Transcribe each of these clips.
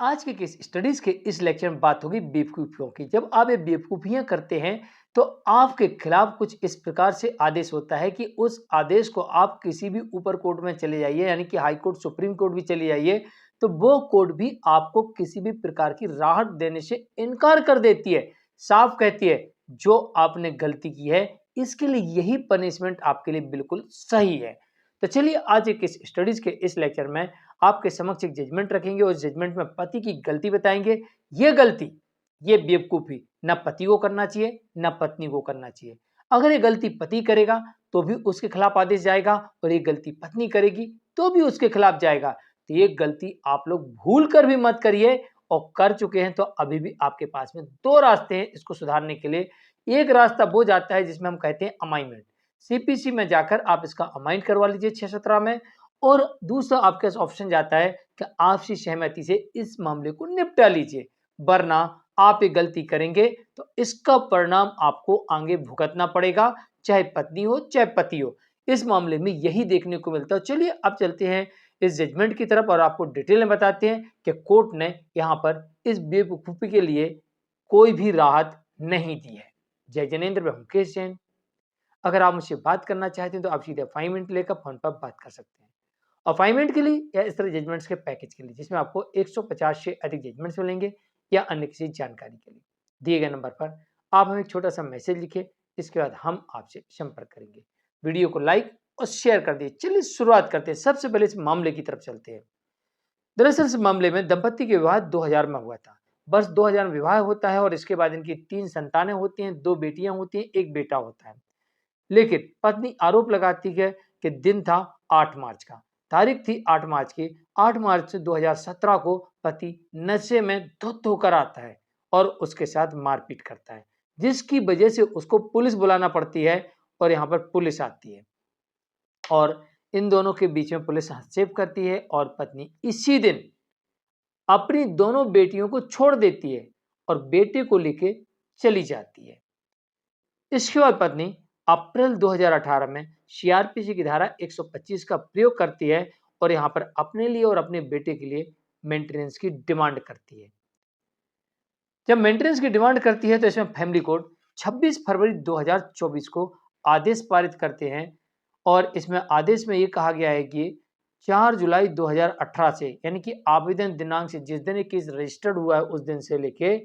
आज के case studies के इस लेक्चर में बात होगी बेवकूफियों की। जब आप ये बेवकूफियां करते हैं तो आपके खिलाफ कुछ इस प्रकार से आदेश होता है कि उस आदेश को आप किसी भी ऊपर कोर्ट में चले जाइए, यानी कि हाई कोर्ट, सुप्रीम कोर्ट भी चले जाइए, तो वो कोर्ट भी आपको किसी भी प्रकार की राहत देने से इनकार कर देती है। साफ कहती है जो आपने गलती की है इसके लिए यही पनिशमेंट आपके लिए बिल्कुल सही है। तो चलिए आज एक इस स्टडीज के इस लेक्चर में आपके समक्ष एक जजमेंट रखेंगे। उस जजमेंट में पति की गलती बताएंगे। ये गलती, ये बेवकूफी ना पति को करना चाहिए ना पत्नी को करना चाहिए। अगर ये गलती पति करेगा तो भी उसके खिलाफ आदेश जाएगा, और ये गलती पत्नी करेगी तो भी उसके खिलाफ जाएगा। तो ये गलती आप लोग भूल कर भी मत करिए, और कर चुके हैं तो अभी भी आपके पास में दो रास्ते हैं इसको सुधारने के लिए। एक रास्ता वो जाता है जिसमें हम कहते हैं अमाइनमेंट। सीपीसी में जाकर आप इसका अमाइंड करवा लीजिए 617 में। और दूसरा आपके पास ऑप्शन जाता है कि आपसी सहमति से इस मामले को निपटा लीजिए, वरना आप ये गलती करेंगे तो इसका परिणाम आपको आगे भुगतना पड़ेगा, चाहे पत्नी हो चाहे पति हो। इस मामले में यही देखने को मिलता है। चलिए अब चलते हैं इस जजमेंट की तरफ और आपको डिटेल में बताते हैं कि कोर्ट ने यहाँ पर इस बेवकूफी के लिए कोई भी राहत नहीं दी है। जय जनेन्द्र, मैं मुकेश जैन। अगर आप मुझसे बात करना चाहते हैं तो आप सीधे अपॉइंटमेंट लेकर फोन पर बात कर सकते हैं। अपॉइंटमेंट के लिए या इस तरह जजमेंट्स के पैकेज के लिए जिसमें आपको 150 से अधिक जजमेंट्स मिलेंगे, या अन्य किसी जानकारी के लिए दिए गए नंबर पर आप हमें एक छोटा सा मैसेज लिखिए। इसके बाद हम आपसे संपर्क करेंगे। वीडियो को लाइक और शेयर कर दिए। चलिए शुरुआत करते हैं। सबसे पहले इस मामले की तरफ चलते हैं। दरअसल इस मामले में दंपति के विवाह 2000 में हुआ था। वर्ष 2000 में विवाह होता है और इसके बाद इनकी 3 संतानें होती हैं, 2 बेटियां होती हैं, 1 बेटा होता है। लेकिन पत्नी आरोप लगाती है कि दिन था 8 मार्च का, तारीख थी 8 मार्च की। 8 मार्च 2017 को पति नशे में धुत होकर आता है और उसके साथ मारपीट करता है, जिसकी वजह से उसको पुलिस बुलाना पड़ती है। और यहाँ पर पुलिस आती है और इन दोनों के बीच में पुलिस हस्तक्षेप करती है और पत्नी इसी दिन अपनी दोनों बेटियों को छोड़ देती है और बेटे को लेके चली जाती है। इसके बाद पत्नी अप्रैल 2018 में सीआरपीसी की धारा 125 का प्रयोग करती है और यहां पर अपने लिए और अपने बेटे के लिए मेंटेनेंस की डिमांड करती है। जब मेंटेनेंस की डिमांड करती है तो इसमें फैमिली कोर्ट 26 फरवरी 2024 को आदेश पारित करते हैं। और इसमें आदेश में यह कहा गया है कि 4 जुलाई 2018 से, यानी कि आवेदन दिनांक से, जिस दिन केस रजिस्टर्ड हुआ है उस दिन से लेके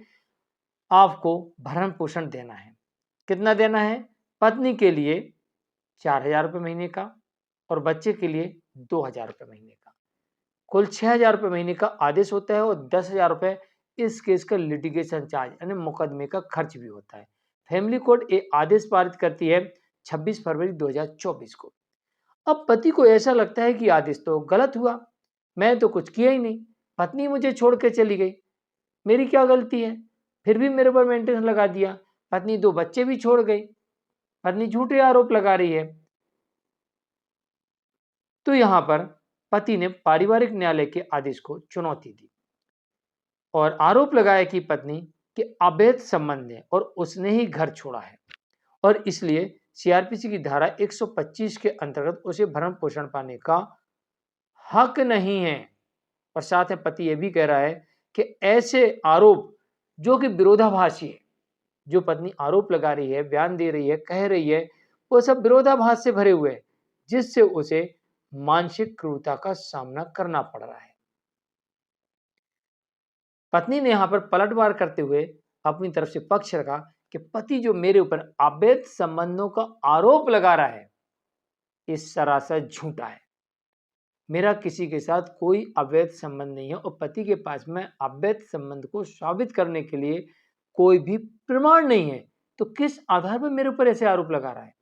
आपको भरण पोषण देना है। कितना देना है? पत्नी के लिए 4000 रुपये महीने का और बच्चे के लिए 2000 रुपये महीने का। कुल 6000 रुपये महीने का आदेश होता है और 10,000 रुपये इस केस का लिटिगेशन चार्ज यानी मुकदमे का खर्च भी होता है। फैमिली कोर्ट एक आदेश पारित करती है 26 फरवरी 2024 को। अब पति को ऐसा लगता है कि आदेश तो गलत हुआ, मैं तो कुछ किया ही नहीं, पत्नी मुझे छोड़ के चली गई, मेरी क्या गलती है, फिर भी मेरे पर मेंटेनेंस लगा दिया, पत्नी 2 बच्चे भी छोड़ गई, पत्नी झूठे आरोप लगा रही है। तो यहां पर पति ने पारिवारिक न्यायालय के आदेश को चुनौती दी और आरोप लगाया कि पत्नी के अवैध संबंध है और उसने ही घर छोड़ा है और इसलिए सीआरपीसी की धारा 125 के अंतर्गत उसे भरण पोषण पाने का हक नहीं है। और साथ में पति यह भी कह रहा है कि ऐसे आरोप जो कि विरोधाभासी है, जो पत्नी आरोप लगा रही है, बयान दे रही है, कह रही है, वो सब विरोधाभास से भरे हुए हैं, जिससे उसे मानसिक क्रूरता का सामना करना पड़ रहा है। पत्नी ने यहां पर पलटवार करते हुए अपनी तरफ से पक्ष रखा कि पति जो मेरे ऊपर अवैध संबंधों का आरोप लगा रहा है, ये सरासर झूठा है। मेरा किसी के साथ कोई अवैध संबंध नहीं है और पति के पास में अवैध संबंध को साबित करने के लिए कोई भी प्रमाण नहीं है। तो किस आधार पर मेरे ऊपर ऐसे आरोप लगा रहा है,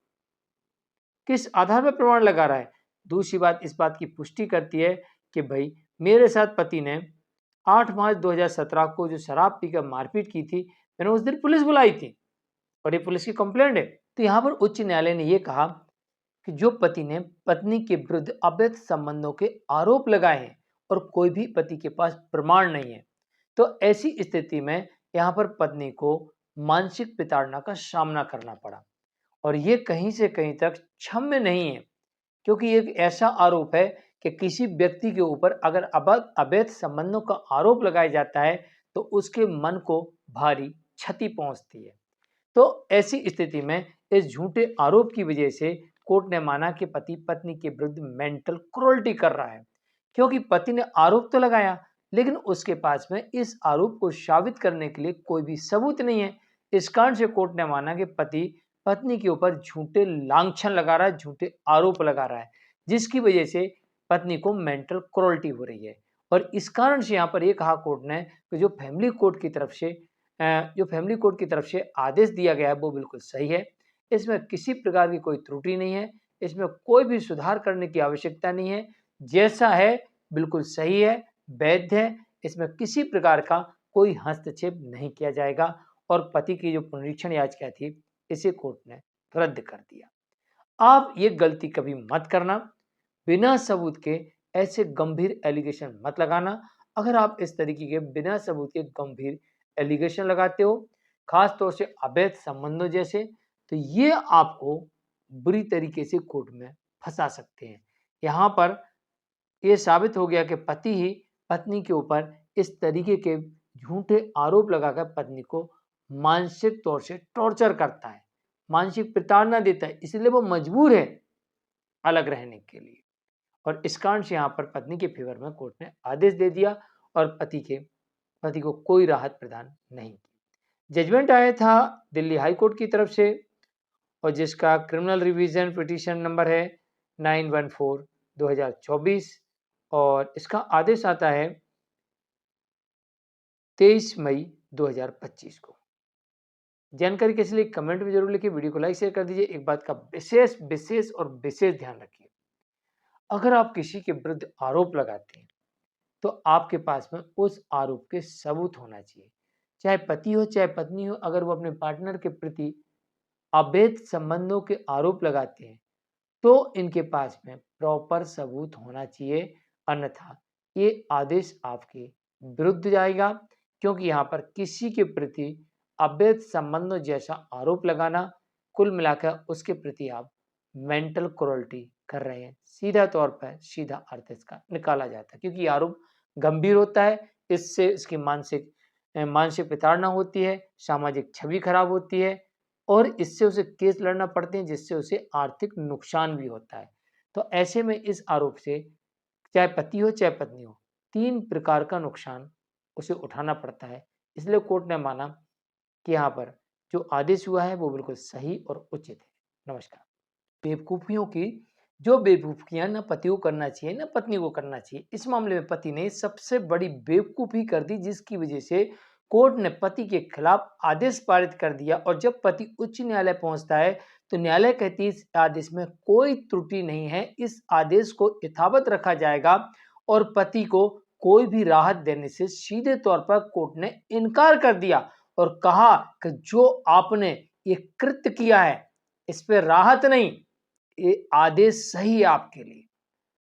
किस आधार पर प्रमाण लगा रहा है? दूसरी बात इस बात की पुष्टि करती है कि भाई मेरे साथ पति ने 8 मार्च 2017 को जो शराब पीकर मारपीट की थी, मैंने उस दिन पुलिस बुलाई थी और ये पुलिस की कंप्लेंट है। तो यहाँ पर उच्च न्यायालय ने यह कहा कि जो पति ने पत्नी के विरुद्ध अवैध संबंधों के आरोप लगाए हैं और कोई भी पति के पास प्रमाण नहीं है, तो ऐसी स्थिति में यहाँ पर पत्नी को मानसिक प्रताड़ना का सामना करना पड़ा और ये कहीं से कहीं तक क्षम्य नहीं है, क्योंकि एक ऐसा आरोप है कि किसी व्यक्ति के ऊपर अगर अवैध संबंधों का आरोप लगाया जाता है तो उसके मन को भारी क्षति पहुंचती है। तो ऐसी स्थिति में इस झूठे आरोप की वजह से कोर्ट ने माना कि पति पत्नी के विरुद्ध मेंटल क्रूरल्टी कर रहा है, क्योंकि पति ने आरोप तो लगाया लेकिन उसके पास में इस आरोप को साबित करने के लिए कोई भी सबूत नहीं है। इस कारण से कोर्ट ने माना कि पति पत्नी के ऊपर झूठे लांछन लगा रहा है, झूठे आरोप लगा रहा है, जिसकी वजह से पत्नी को मेंटल क्रूरल्टी हो रही है। और इस कारण से यहाँ पर यह कहा कोर्ट ने कि जो फैमिली कोर्ट की तरफ से आदेश दिया गया है वो बिल्कुल सही है। इसमें किसी प्रकार की कोई त्रुटि नहीं है, इसमें कोई भी सुधार करने की आवश्यकता नहीं है। जैसा है बिल्कुल सही है, वैध है, इसमें किसी प्रकार का कोई हस्तक्षेप नहीं किया जाएगा। और पति की जो पुनरीक्षण याचिका थी इसे कोर्ट ने रद्द कर दिया। आप ये गलती कभी मत करना, बिना सबूत के ऐसे गंभीर एलिगेशन मत लगाना। अगर आप इस तरीके के बिना सबूत के गंभीर एलिगेशन लगाते हो, खास तौर से अवैध संबंधों जैसे, तो ये आपको बुरी तरीके से कोर्ट में फंसा सकते हैं। यहाँ पर यह साबित हो गया कि पति ही पत्नी के ऊपर इस तरीके के झूठे आरोप लगाकर पत्नी को मानसिक तौर से टॉर्चर करता है, मानसिक प्रताड़ना देता है, इसलिए वो मजबूर है अलग रहने के लिए। और इस कारण से यहाँ पर पत्नी के फेवर में कोर्ट ने आदेश दे दिया और पति को कोई राहत प्रदान नहीं की। जजमेंट आया था दिल्ली हाई कोर्ट की तरफ से और जिसका क्रिमिनल रिवीजन पिटीशन नंबर है 914/2024 और इसका आदेश आता है 23 मई 2025 को। जानकारी के लिए कमेंट में जरूर लिखिए, वीडियो को लाइक शेयर कर दीजिए। एक बात का विशेष ध्यान रखिए, अगर आप किसी के विरुद्ध आरोप लगाते हैं तो आपके पास में उस आरोप के सबूत होना चाहिए। चाहे पति हो चाहे पत्नी हो, अगर वो अपने पार्टनर के प्रति अवैध संबंधों के आरोप लगाते हैं तो इनके पास में प्रॉपर सबूत होना चाहिए, अन्यथा ये आदेश आपके विरुद्ध जाएगा। क्योंकि यहाँ पर किसी के प्रति अवैध संबंधों जैसा आरोप लगाना, कुल मिलाकर उसके प्रति आप मेंटल क्रूरल्टी कर रहे हैं। सीधा तौर पर सीधा अर्थ इसका निकाला जाता है, क्योंकि आरोप गंभीर होता है, इससे इसकी मानसिक प्रताड़ना होती है, सामाजिक छवि खराब होती है और इससे उसे केस लड़ना पड़ते हैं, जिससे उसे आर्थिक नुकसान भी होता है। तो ऐसे में इस आरोप से चाहे पति हो चाहे पत्नी हो, 3 प्रकार का नुकसान उसे उठाना पड़ता है। इसलिए कोर्ट ने माना कि यहाँ पर जो आदेश हुआ है वो बिल्कुल सही और उचित है। नमस्कार। बेवकूफियों की जो बेवकूफियां न पति को करना चाहिए न पत्नी को करना चाहिए, इस मामले में पति ने सबसे बड़ी बेवकूफी कर दी, जिसकी वजह से कोर्ट ने पति के खिलाफ आदेश पारित कर दिया। और जब पति उच्च न्यायालय पहुंचता है तो न्यायालय कहती है इस आदेश में कोई त्रुटि नहीं है, इस आदेश को यथावत रखा जाएगा। और पति को कोई भी राहत देने से सीधे तौर पर कोर्ट ने इनकार कर दिया और कहा कि जो आपने ये कृत्य किया है इस पर राहत नहीं, ये आदेश सही है आपके लिए।